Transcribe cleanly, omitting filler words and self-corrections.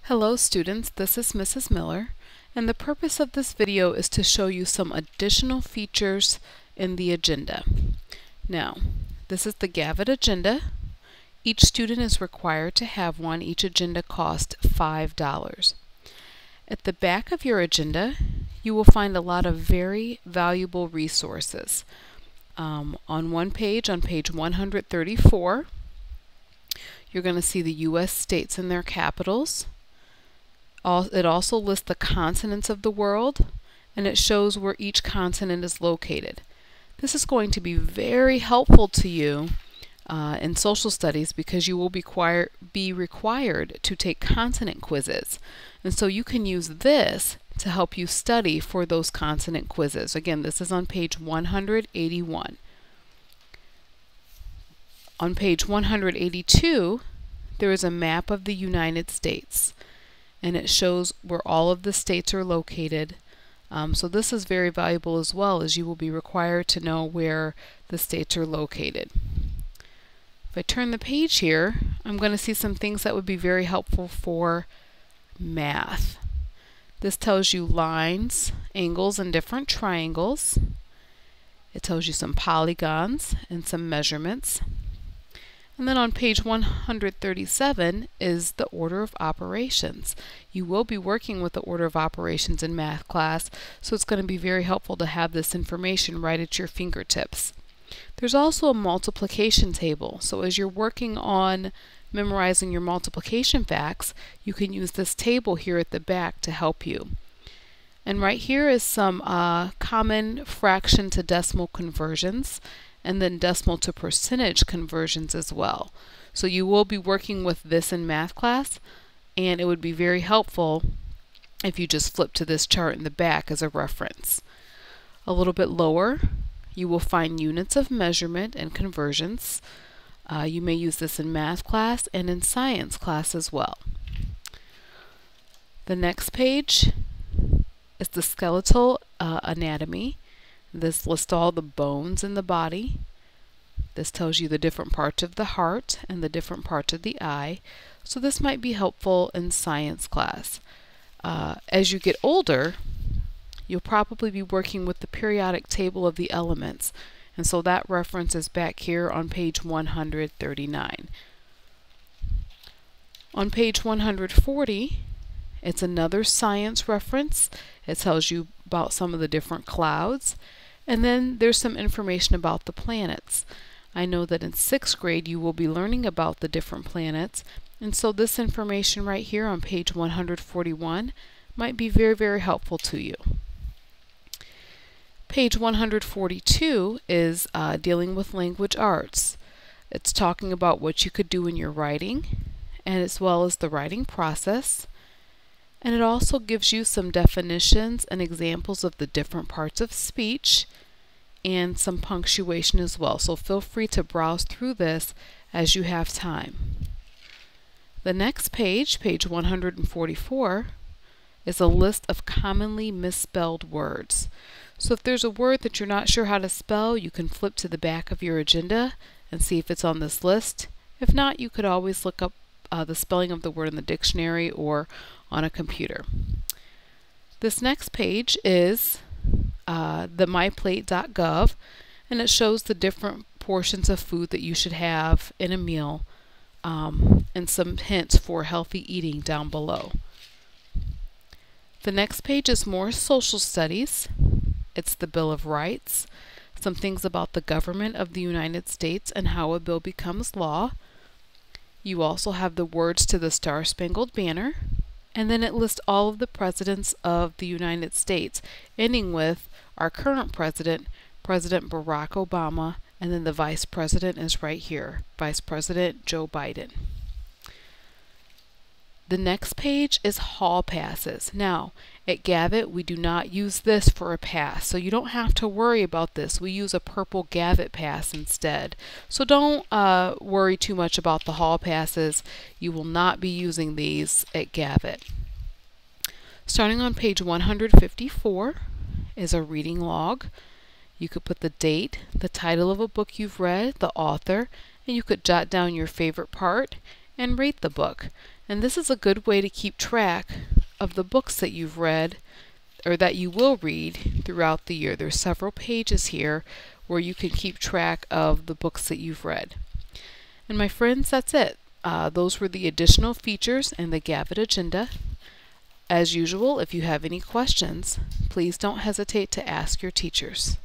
Hello students, this is Mrs. Miller, and the purpose of this video is to show you some additional features in the agenda. Now, this is the Gavit agenda. Each student is required to have one. Each agenda costs $5. At the back of your agenda, you will find a lot of very valuable resources. On one page, on page 134, you're going to see the U.S. states and their capitals. It also lists the continents of the world, and it shows where each continent is located. This is going to be very helpful to you in social studies because you will be required to take continent quizzes. And so you can use this to help you study for those continent quizzes. Again, this is on page 181. On page 182, there is a map of the United States, and it shows where all of the states are located. So this is very valuable as well, as you will be required to know where the states are located. If I turn the page here, I'm going to see some things that would be very helpful for math. This tells you lines, angles, and different triangles. It tells you some polygons and some measurements. And then on page 137 is the order of operations. You will be working with the order of operations in math class, so it's going to be very helpful to have this information right at your fingertips. There's also a multiplication table, so as you're working on memorizing your multiplication facts, you can use this table here at the back to help you. And right here is some common fraction to decimal conversions, and then decimal to percentage conversions as well. So you will be working with this in math class, and it would be very helpful if you just flip to this chart in the back as a reference. A little bit lower, you will find units of measurement and conversions. You may use this in math class and in science class as well. The next page is the skeletal anatomy. This lists all the bones in the body. This tells you the different parts of the heart and the different parts of the eye. So this might be helpful in science class. As you get older, you'll probably be working with the periodic table of the elements. And so that reference is back here on page 139. On page 140, it's another science reference. It tells you about some of the different clouds. And then there's some information about the planets. I know that in 6th grade you will be learning about the different planets, and so this information right here on page 141 might be very, very helpful to you. Page 142 is dealing with language arts. It's talking about what you could do in your writing, and as well as the writing process. And it also gives you some definitions and examples of the different parts of speech and some punctuation as well. So feel free to browse through this as you have time. The next page, page 144, is a list of commonly misspelled words. So if there's a word that you're not sure how to spell, you can flip to the back of your agenda and see if it's on this list. If not, you could always look up the spelling of the word in the dictionary or on a computer. This next page is the myplate.gov, and it shows the different portions of food that you should have in a meal, and some hints for healthy eating down below. The next page is more social studies. It's the Bill of Rights, some things about the government of the United States and how a bill becomes law. You also have the words to the Star-Spangled Banner, and then it lists all of the presidents of the United States, ending with our current president, President Barack Obama, and then the vice president is right here, Vice President Joe Biden. The next page is hall passes. Now, at Gavit, we do not use this for a pass, so you don't have to worry about this. We use a purple Gavit pass instead. So don't worry too much about the hall passes. You will not be using these at Gavit. Starting on page 154 is a reading log. You could put the date, the title of a book you've read, the author, and you could jot down your favorite part and rate the book. And this is a good way to keep track of the books that you've read or that you will read throughout the year. There's several pages here where you can keep track of the books that you've read. And my friends, that's it. Those were the additional features in the Gavit agenda. As usual, if you have any questions, please don't hesitate to ask your teachers.